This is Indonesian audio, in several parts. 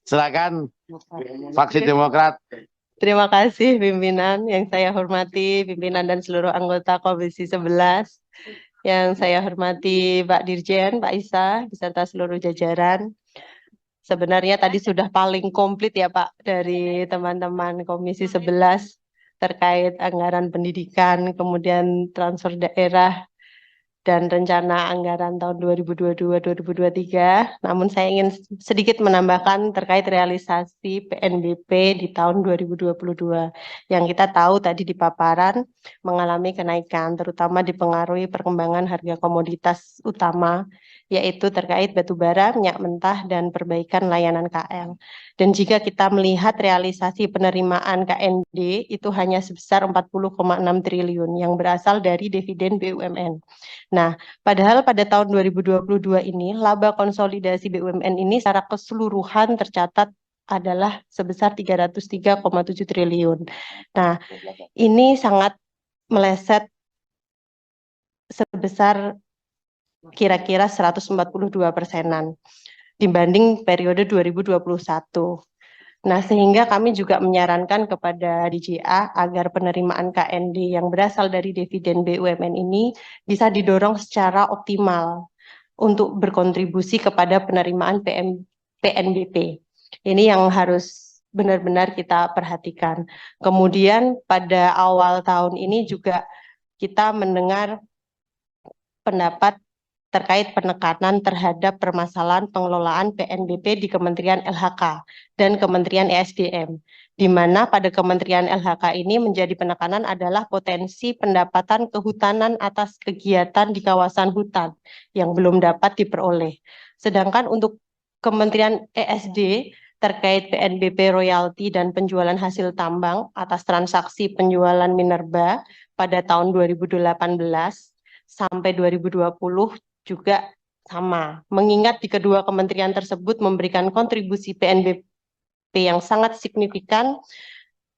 Silakan Faksi Demokrat. Terima kasih pimpinan yang saya hormati, pimpinan dan seluruh anggota Komisi 11. Yang saya hormati Pak Dirjen, Pak Isa, beserta seluruh jajaran. Sebenarnya tadi sudah paling komplit ya Pak dari teman-teman Komisi 11 terkait anggaran pendidikan, kemudian transfer daerah, dan rencana anggaran tahun 2022-2023. Namun saya ingin sedikit menambahkan terkait realisasi PNBP di tahun 2022. Yang kita tahu tadi di paparan mengalami kenaikan, terutama dipengaruhi perkembangan harga komoditas utama, yaitu terkait batu bara, minyak mentah, dan perbaikan layanan KL. Dan jika kita melihat realisasi penerimaan KND itu hanya sebesar 40,6 triliun yang berasal dari dividen BUMN. Nah, padahal pada tahun 2022 ini, laba konsolidasi BUMN ini secara keseluruhan tercatat adalah sebesar 303,7 triliun. Nah, ini sangat meleset sebesar kira-kira 142%-an dibanding periode 2021. Nah, sehingga kami juga menyarankan kepada DJA agar penerimaan KND yang berasal dari dividen BUMN ini bisa didorong secara optimal untuk berkontribusi kepada penerimaan PNBP. Ini yang harus benar-benar kita perhatikan. Kemudian pada awal tahun ini juga kita mendengar pendapat terkait penekanan terhadap permasalahan pengelolaan PNBP di Kementerian LHK dan Kementerian ESDM, di mana pada Kementerian LHK ini menjadi penekanan adalah potensi pendapatan kehutanan atas kegiatan di kawasan hutan yang belum dapat diperoleh. Sedangkan untuk Kementerian ESD terkait PNBP royalti dan penjualan hasil tambang atas transaksi penjualan minerba pada tahun 2018 sampai 2020 juga sama. Mengingat di kedua kementerian tersebut memberikan kontribusi PNBP yang sangat signifikan,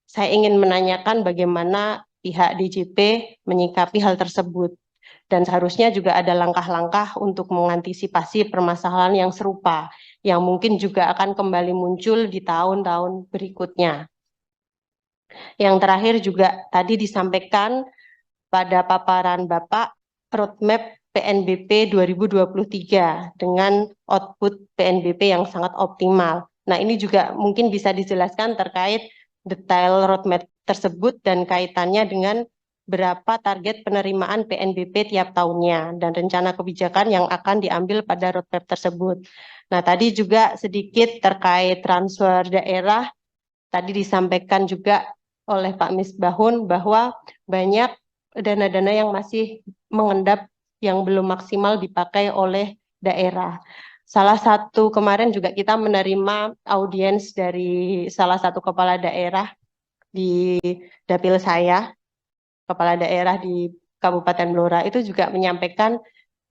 saya ingin menanyakan bagaimana pihak DJP menyikapi hal tersebut. Dan seharusnya juga ada langkah-langkah untuk mengantisipasi permasalahan yang serupa, yang mungkin juga akan kembali muncul di tahun-tahun berikutnya. Yang terakhir juga tadi disampaikan pada paparan Bapak, roadmap PNBP 2023 dengan output PNBP yang sangat optimal. Nah, ini juga mungkin bisa dijelaskan terkait detail roadmap tersebut dan kaitannya dengan berapa target penerimaan PNBP tiap tahunnya dan rencana kebijakan yang akan diambil pada roadmap tersebut. Nah, tadi juga sedikit terkait transfer daerah, tadi disampaikan juga oleh Pak Misbahun bahwa banyak dana-dana yang masih mengendap yang belum maksimal dipakai oleh daerah. Salah satu kemarin juga kita menerima audiens dari salah satu kepala daerah di dapil saya, kepala daerah di Kabupaten Blora, itu juga menyampaikan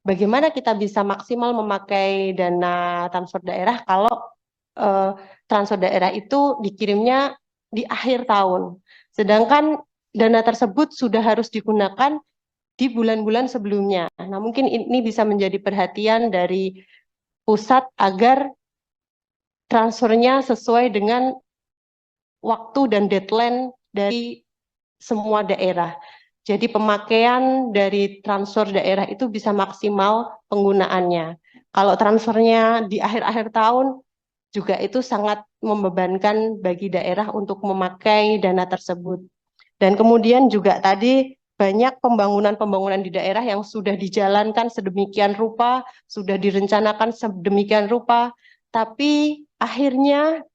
bagaimana kita bisa maksimal memakai dana transfer daerah kalau transfer daerah itu dikirimnya di akhir tahun. Sedangkan dana tersebut sudah harus digunakan di bulan-bulan sebelumnya. Nah, mungkin ini bisa menjadi perhatian dari pusat agar transfernya sesuai dengan waktu dan deadline dari semua daerah. Jadi pemakaian dari transfer daerah itu bisa maksimal penggunaannya. Kalau transfernya di akhir-akhir tahun, juga itu sangat membebankan bagi daerah untuk memakai dana tersebut. Dan kemudian juga tadi banyak pembangunan-pembangunan di daerah yang sudah dijalankan sedemikian rupa, sudah direncanakan sedemikian rupa, tapi akhirnya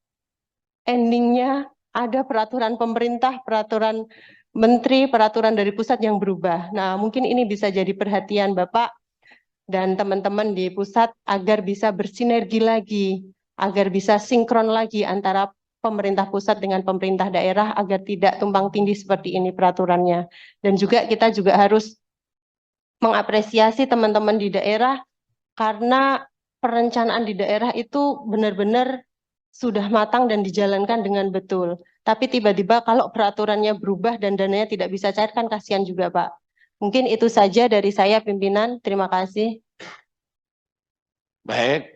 endingnya ada peraturan pemerintah, peraturan menteri, peraturan dari pusat yang berubah. Nah, mungkin ini bisa jadi perhatian Bapak dan teman-teman di pusat agar bisa bersinergi lagi, agar bisa sinkron lagi antara pemerintah pusat dengan pemerintah daerah agar tidak tumpang tindih seperti ini peraturannya. Dan juga kita juga harus mengapresiasi teman-teman di daerah karena perencanaan di daerah itu benar-benar sudah matang dan dijalankan dengan betul. Tapi tiba-tiba kalau peraturannya berubah dan dananya tidak bisa cair kan kasihan juga, Pak. Mungkin itu saja dari saya pimpinan. Terima kasih. Baik,